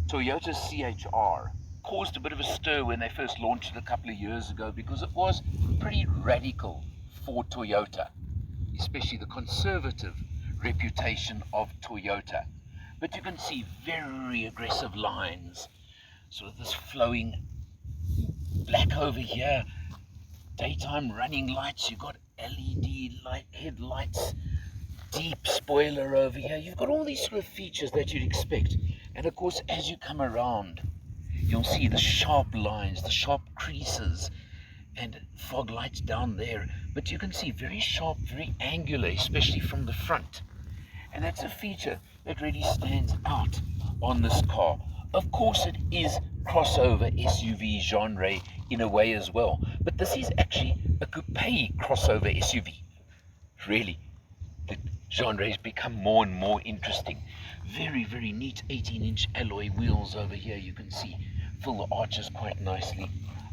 Toyota CHR caused a bit of a stir when they first launched it a couple of years ago because it was pretty radical for Toyota, especially the conservative reputation of Toyota. But you can see very aggressive lines, sort of this flowing black over here, daytime running lights, you've got LED headlights, deep spoiler over here. You've got all these sort of features that you'd expect. And of course, as you come around, you'll see the sharp lines, the sharp creases, and fog lights down there. But you can see very sharp, very angular, especially from the front. And that's a feature that really stands out on this car. Of course, it is crossover SUV genre in a way as well. But this is actually a coupe crossover SUV. Really, the genre has become more and more interesting. Very, very neat 18-inch alloy wheels over here. You can see fill the arches quite nicely.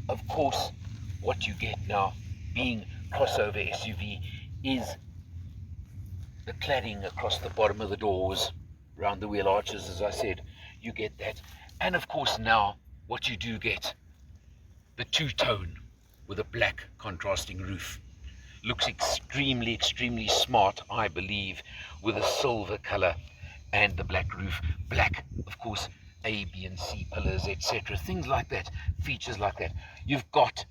Of course, what you get now, being crossover SUV, is the cladding across the bottom of the doors, around the wheel arches, as I said. You get that. And of course now, what you do get, the two-tone with a black contrasting roof. Looks extremely, extremely smart, I believe, with a silver color and the black roof. Black, of course, A, B, and C pillars, etc. Things like that, features like that. You've got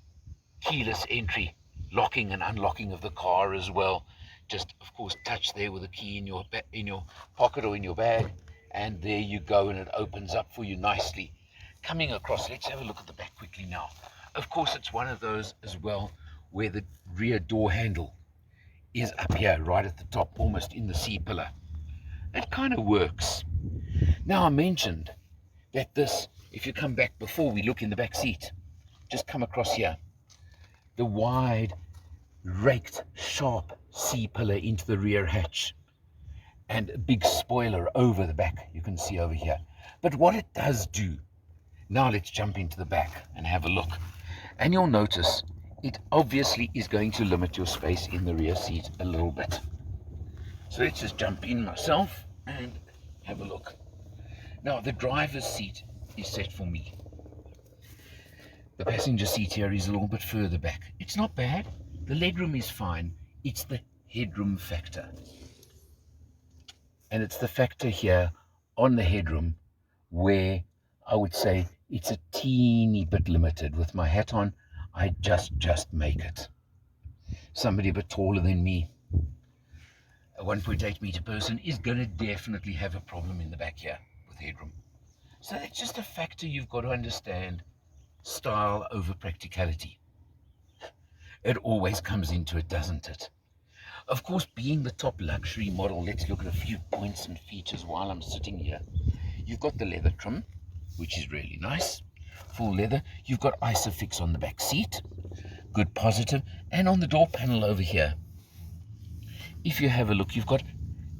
keyless entry, locking and unlocking of the car as well. Just, of course, touch there with a key in your pocket or in your bag, and there you go, and it opens up for you nicely. Coming across, let's have a look at the back quickly now. Of course, it's one of those as well where the rear door handle is up here, right at the top, almost in the C-pillar. It kind of works. Now, I mentioned that this, if you come back before we look in the back seat, just come across here, the wide, raked, sharp C-pillar into the rear hatch, and a big spoiler over the back, you can see over here. But what it does do, now let's jump into the back and have a look. And you'll notice it obviously is going to limit your space in the rear seat a little bit. So let's just jump in myself and have a look. Now, the driver's seat is set for me. The passenger seat here is a little bit further back. It's not bad. The legroom is fine. It's the headroom factor. And it's the factor here on the headroom where I would say it's a teeny bit limited. With my hat on, I just make it. Somebody a bit taller than me, a 1.8 meter person, is going to definitely have a problem in the back here with headroom. So that's just a factor you've got to understand. Style over practicality. It always comes into it, doesn't it? Of course, being the top luxury model, let's look at a few points and features while I'm sitting here. You've got the leather trim, which is really nice. Full leather. You've got Isofix on the back seat. Good positive. And on the door panel over here, if you have a look, you've got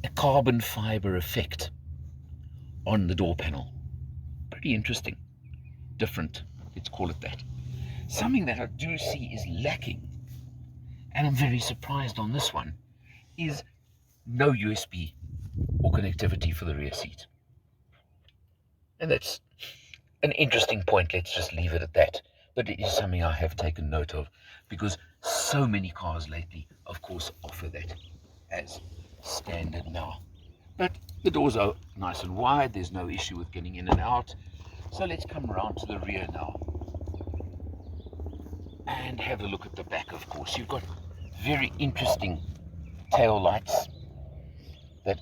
a carbon fiber effect on the door panel. Pretty interesting. Different, let's call it that. Something that I do see is lacking, and I'm very surprised on this one, is no USB or connectivity for the rear seat. And that's an interesting point. Let's just leave it at that. But it is something I have taken note of, because so many cars lately, of course, offer that as standard now. But the doors are nice and wide. There's no issue with getting in and out. So let's come around to the rear now and have a look at the back. Of course, you've got very interesting tail lights that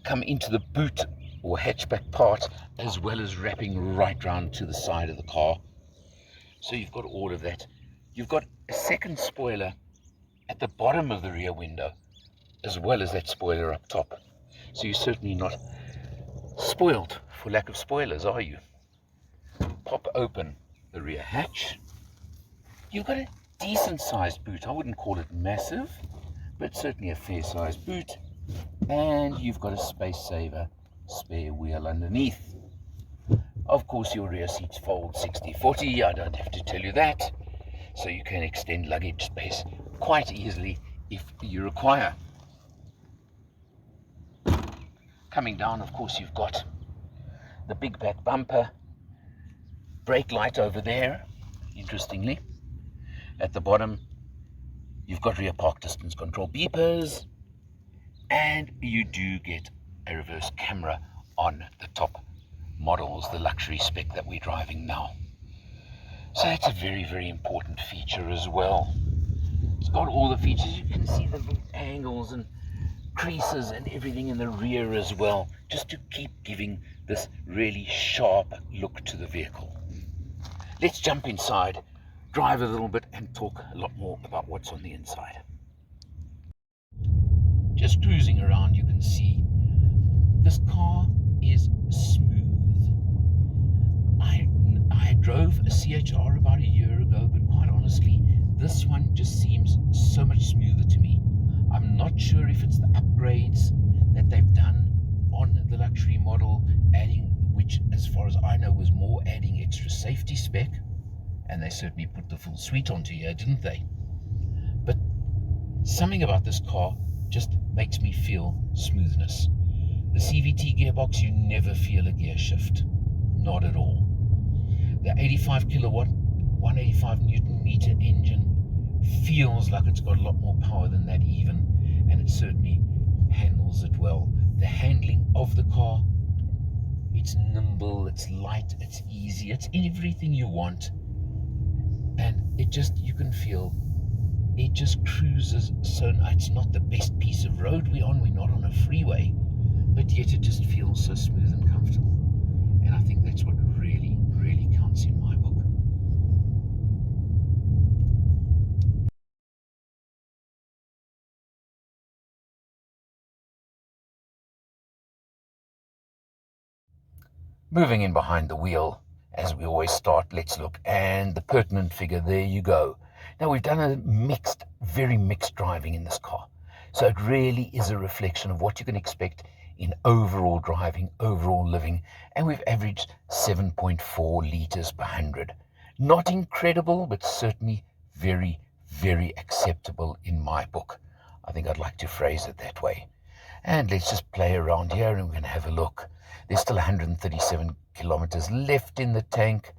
come into the boot or hatchback part, as well as wrapping right round to the side of the car. So you've got all of that. You've got a second spoiler at the bottom of the rear window, as well as that spoiler up top. So you're certainly not spoiled for lack of spoilers, are you? Pop open the rear hatch. You've got a decent sized boot. I wouldn't call it massive, but certainly a fair sized boot. And you've got a space saver spare wheel underneath. Of course, your rear seats fold 60-40. I don't have to tell you that. So you can extend luggage space quite easily if you require. Coming down, of course, you've got the big back bumper brake light over there, interestingly. At the bottom, you've got rear park distance control beepers, and you do get a reverse camera on the top models, the luxury spec that we're driving now. So that's a very, very important feature as well. It's got all the features. You can see the angles and creases and everything in the rear as well, just to keep giving this really sharp look to the vehicle. Let's jump inside, drive a little bit, and talk a lot more about what's on the inside. Just cruising around, you can see this car is smooth. I drove a CHR about a year ago, but quite honestly, this one just seems so much smoother to me. I'm not sure if it's the upgrades that they've done on the luxury model, which as far as I know was more adding extra safety spec, and they certainly put the full suite onto here, didn't they? But something about this car just makes me feel smoothness. The CVT gearbox, you never feel a gear shift, not at all. The 85 kilowatt, 185 Newton meter engine feels like it's got a lot more power than that even, and it certainly handles it well. The handling of the car, it's nimble, it's light, it's easy, it's everything you want, and it just, you can feel, it just cruises so nice. It's not the best piece of road we're not on a freeway, but yet it just feels so smooth and comfortable, and I think that's what really, really counts in my book. Moving in behind the wheel, as we always start, let's look, and the pertinent figure, there you go. Now we've done a mixed, very mixed driving in this car. So it really is a reflection of what you can expect in overall driving, overall living, and we've averaged 7.4 litres per 100. Not incredible, but certainly very, very acceptable in my book. I think I'd like to phrase it that way. And let's just play around here and we're going to have a look. There's still 137 kilometers left in the tank,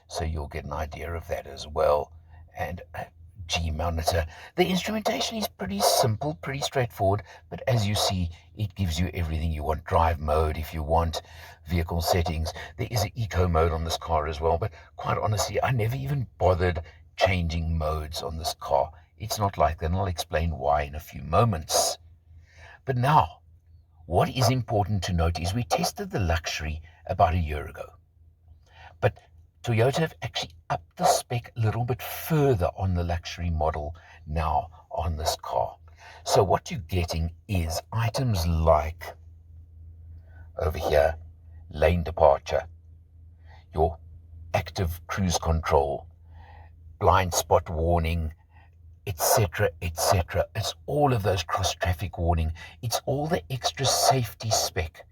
so you'll get an idea of that as well. And a G monitor. The instrumentation is pretty simple, pretty straightforward, but as you see, it gives you everything you want. Drive mode if you want, vehicle settings. There is an eco mode on this car as well, but quite honestly, I never even bothered changing modes on this car. It's not like that, and I'll explain why in a few moments. But now, what is important to note is we tested the luxury about a year ago. But Toyota have actually upped the spec a little bit further on the luxury model now on this car. So what you're getting is items like, over here, lane departure, your active cruise control, blind spot warning, etc., etc. It's all of those cross-traffic warning. It's all the extra safety spec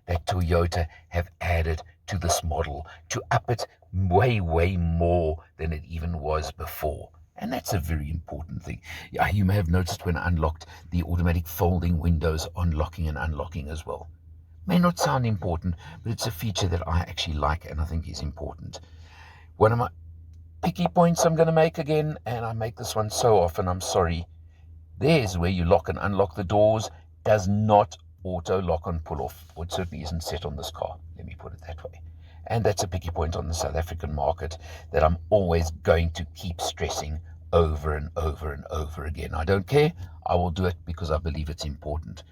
that Toyota have added to this model to up it way, way more than it even was before. And that's a very important thing. You may have noticed when I unlocked the automatic folding windows on locking and unlocking as well. May not sound important, but it's a feature that I actually like and I think is important. One of my picky points I'm going to make again, and I make this one so often, I'm sorry. There's where you lock and unlock the doors. Does not auto lock and pull off, or it certainly isn't set on this car. Let me put it that way. And that's a picky point on the South African market that I'm always going to keep stressing over and over and over again. I don't care. I will do it because I believe it's important.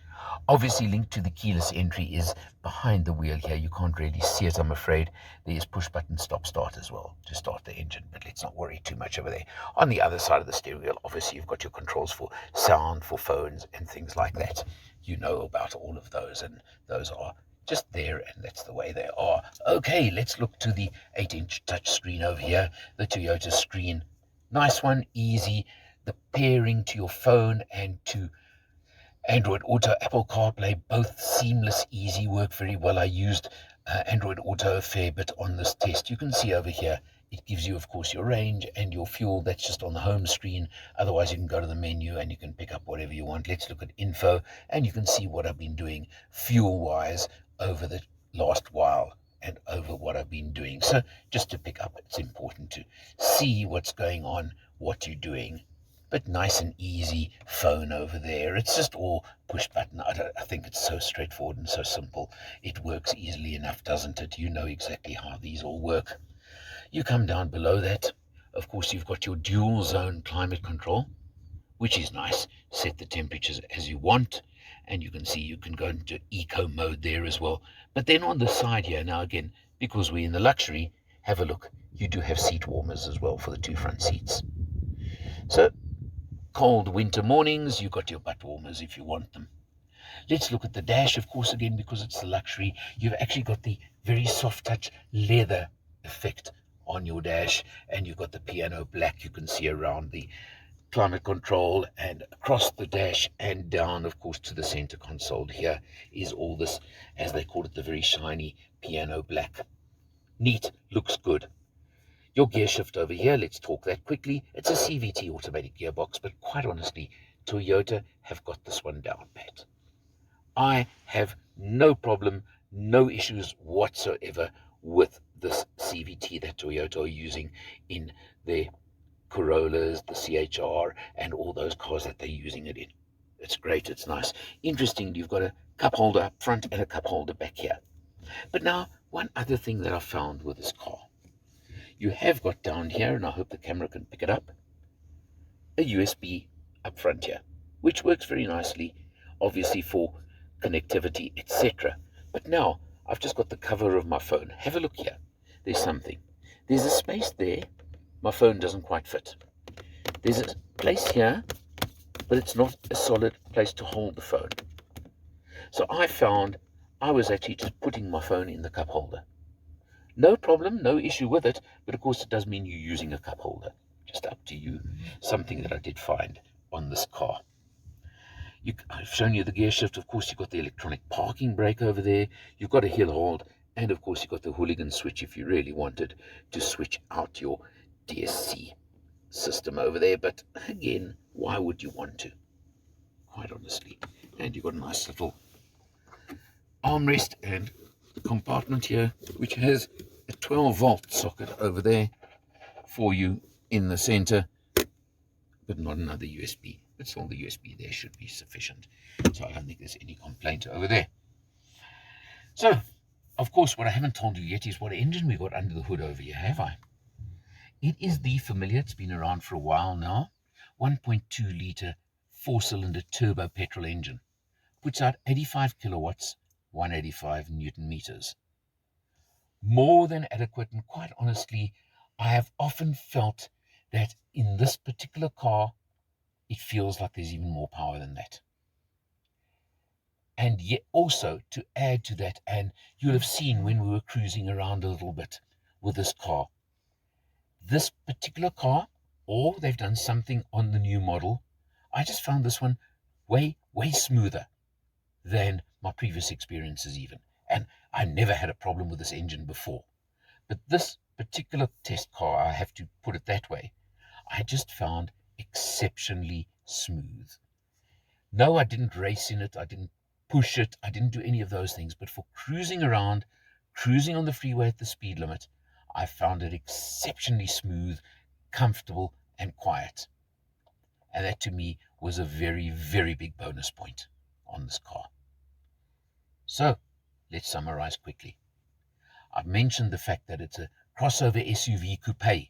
Obviously linked to the keyless entry is behind the wheel here. You can't really see it, I'm afraid. There is push button stop start as well to start the engine, but let's not worry too much over there. On the other side of the steering wheel, obviously you've got your controls for sound, for phones and things like that. You know about all of those, and those are just there, and that's the way they are. Okay, let's look to the 8-inch touch screen over here, the Toyota screen. Nice one, easy. The pairing to your phone and to Android Auto, Apple CarPlay, both seamless, easy, work very well. I used Android Auto a fair bit on this test. You can see over here, it gives you, of course, your range and your fuel. That's just on the home screen. Otherwise, you can go to the menu and you can pick up whatever you want. Let's look at info, and you can see what I've been doing fuel-wise over the last while. and over what I've been doing. So just to pick up, it's important to see what's going on, what you're doing. But nice and easy phone over there. It's just all push button. I think it's so straightforward and so simple. It works easily enough, doesn't it? You know exactly how these all work. You come down below that. Of course, you've got your dual zone climate control, which is nice. Set the temperatures as you want. And you can see you can go into eco mode there as well. But then on the side here, now again, because we're in the luxury, have a look. You do have seat warmers as well for the two front seats. So cold winter mornings, you've got your butt warmers if you want them. Let's look at the dash, of course, again, because it's the luxury. You've actually got the very soft touch leather effect on your dash, and you've got the piano black you can see around the climate control and across the dash and down, of course, to the center console. Here is all this, as they call it, the very shiny piano black. Neat, looks good. Your gear shift over here, let's talk that quickly. It's a CVT automatic gearbox, but quite honestly, Toyota have got this one down pat. I have no problem, no issues whatsoever with this CVT that Toyota are using in their Corollas, the CHR, and all those cars that they're using it in. It's great, it's nice. Interesting, you've got a cup holder up front and a cup holder back here. But now, one other thing that I found with this car. You have got down here, and I hope the camera can pick it up, a USB up front here, which works very nicely, obviously for connectivity, etc. But now, I've just got the cover of my phone. Have a look here. There's something. There's a space there. My phone doesn't quite fit. There's a place here, but it's not a solid place to hold the phone. So I found I was actually just putting my phone in the cup holder. No problem, no issue with it, but of course it does mean you're using a cup holder. Just up to you. Something that I did find on this car. I've shown you the gear shift. Of course, you've got the electronic parking brake over there. You've got a hill hold. And of course, you've got the hooligan switch if you really wanted to switch out your DSC system over there. But again, why would you want to? Quite honestly. And you've got a nice little armrest and compartment here, which has a 12-volt socket over there for you in the center, but not another USB. But still, the USB there should be sufficient. So I don't think there's any complaint over there. So, of course, what I haven't told you yet is what engine we got under the hood over here, have I? It is the familiar, it's been around for a while now, 1.2 litre 4-cylinder turbo petrol engine. Puts out 85 kilowatts, 185 Newton meters. More than adequate, and quite honestly, I have often felt that in this particular car, it feels like there's even more power than that. And yet also to add to that, and you'll have seen when we were cruising around a little bit with this car, this particular car, or they've done something on the new model, I just found this one way smoother than my previous experiences even. And I never had a problem with this engine before. But this particular test car, I have to put it that way, I just found exceptionally smooth. No, I didn't race in it, I didn't push it, I didn't do any of those things, but for cruising around, cruising on the freeway at the speed limit, I found it exceptionally smooth, comfortable, and quiet. And that to me was a very big bonus point on this car. So, let's summarize quickly. I've mentioned the fact that it's a crossover SUV coupe.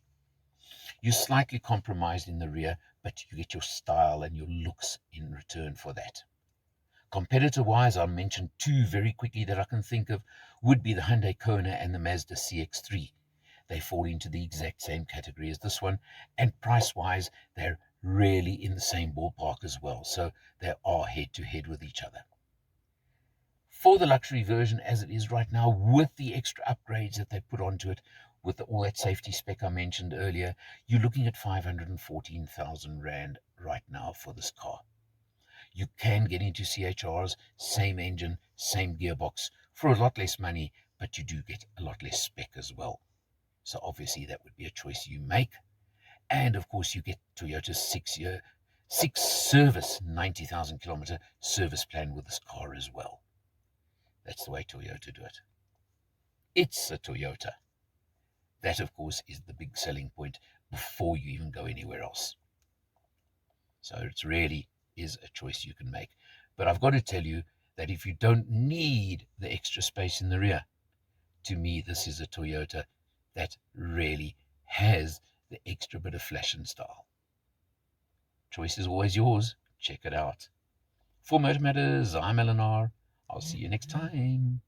You're slightly compromised in the rear, but you get your style and your looks in return for that. Competitor-wise, I'll mention two very quickly that I can think of, would be the Hyundai Kona and the Mazda CX-3. They fall into the exact same category as this one, and price-wise, they're really in the same ballpark as well, so they are head-to-head with each other. For the luxury version as it is right now, with the extra upgrades that they put onto it, with all that safety spec I mentioned earlier, you're looking at 514,000 Rand right now for this car. You can get into CHRs, same engine, same gearbox, for a lot less money, but you do get a lot less spec as well. So obviously that would be a choice you make. And of course you get Toyota's 6-service, 90,000 kilometer service plan with this car as well. That's the way Toyota do it. it's a Toyota. That, of course, is the big selling point before you even go anywhere else. So it really is a choice you can make. But I've got to tell you that if you don't need the extra space in the rear, to me, this is a Toyota that really has the extra bit of flash and style. Choice is always yours. Check it out. For Motor Matters, I'm Eleanor. I'll see you next time.